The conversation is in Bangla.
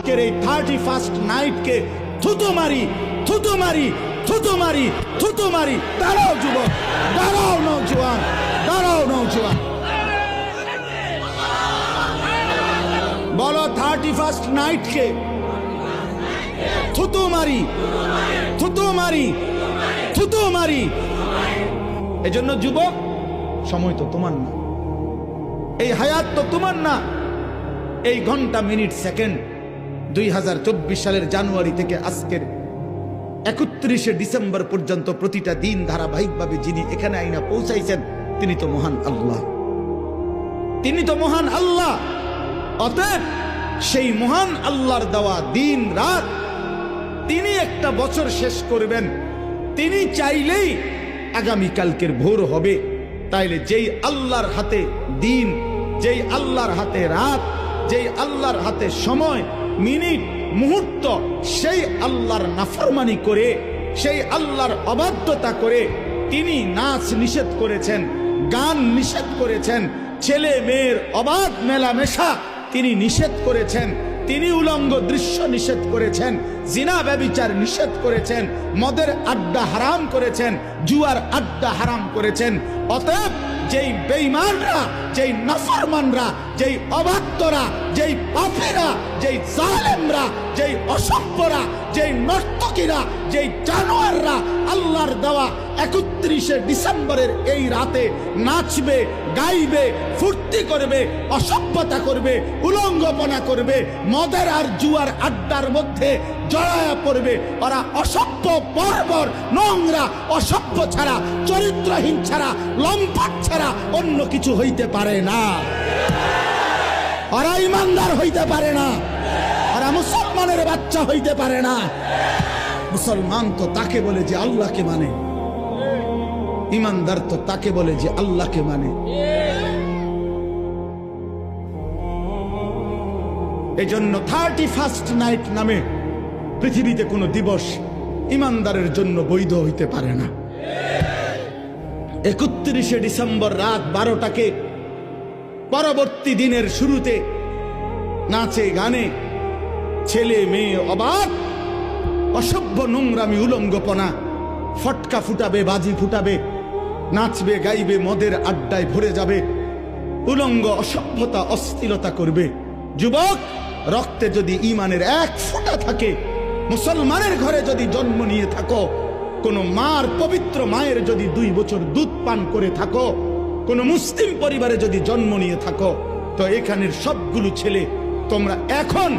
আজকের এই 31st নাইটকে থুতু মারি, থুতু মারি, থুতু মারি, থুতু মারি। দাঁড়াও যুবক, দাঁড়াও নওজোয়ান, দাঁড়াও নওজোয়ান, বলো 31st নাইটকে থুতু মারি, থুতু মারি, থুতু মারি। এজন্য যুবক, সময় তো তোমার না, এই হায়াত তো তোমার না। এই ঘন্টা, মিনিট, সেকেন্ড 2024 সালের জানুয়ারি থেকে আজকের 31শে ডিসেম্বর পর্যন্ত প্রতিটা দিন ধারাবাহিকভাবে যিনি এখানে আইনা পৌঁছাইছেন তিনি তো মহান আল্লাহ, তিনি তো মহান আল্লাহ। অতএব সেই মহান আল্লাহর দেওয়া দিন রাত, তিনি একটা বছর শেষ করবেন, তিনি চাইলেই আগামীকালকের ভোর হবে। তাইলে যেই আল্লাহর হাতে দিন, যেই আল্লাহর হাতে রাত, যেই আল্লাহর হাতে সময়, মিনিট, মুহূর্ত, সেই আল্লাহর নাফরমানি করে, সেই আল্লাহর অবাধ্যতা করে তিনি নাচ নিষেধ করেছেন, গান নিষেধ করেছেন, ছেলে মেয়ের অবাধ মেলামেশা তিনি নিষেধ করেছেন, তিনি উলঙ্গ দৃশ্য নিষেধ করেছেন, জিনা ব্যভিচার নিষেধ করেছেন, মদের আড্ডা হারাম করেছেন, জুয়ার আড্ডা হারাম করেছেন। অতএব যেই বেঈমানরা, যেই নাফরমানরা, যেই অবাধ্যরা, যেই পাপীরা, যেই জালেমরা, যেই অসভ্যরা, যেই নর্তকীরা, যেই জানোয়াররা আল্লাহর দেওয়া 31শে ডিসেম্বরের এই রাতে নাচবে, গাইবে, ফুর্তি করবে, অসভ্যতা করবে, উলঙ্গপনা করবে, মদের আর জুয়ার আড্ডার মধ্যে জড়ায়া পড়বে, ওরা অসভ্য, বর্বর, নোংরা, অসভ্য ছাড়া, চরিত্রহীন ছাড়া, লম্পট ছাড়া অন্য কিছু হইতে পারে না। ওরা ইমানদার হইতে পারে না, ওরা মুসলমানের বাচ্চা হইতে পারে না। মুসলমান তো তাকে বলে যে আল্লাহকে মানে, ইমানদার তো তাকে বলে যে আল্লাহকে মানে। এই জন্য 31st নাইট নামে পৃথিবীতে কোনো দিবস ইমানদারের জন্য বৈধ হইতে পারে না। 31শে ডিসেম্বর রাত 12টাকে পরবর্তী দিনের শুরুতে নাচে গানে ছেলে মেয়ে অবাক, অসভ্য, নোংরামি, উলঙ্গপনা, ফটকা ফুটাবে, বাজি ফুটাবে, নাচবে, গাইবে, মদের আড্ডায় ভরে যাবে, উলঙ্গ, অসভ্যতা, অশ্লীলতা করবে। যুবক, রক্তে যদি ঈমানের এক ফোঁটা থাকে, মুসলমানের ঘরে যদি জন্ম নিয়ে থাকো, কোন মার, পবিত্র মায়ের যদি 2 বছর দুধ পান করে থাকো, কোন মুসলিম পরিবারে যদি জন্ম নিয়ে থাকো, তো এখানের সবগুলো ছেলে তোমরা এখন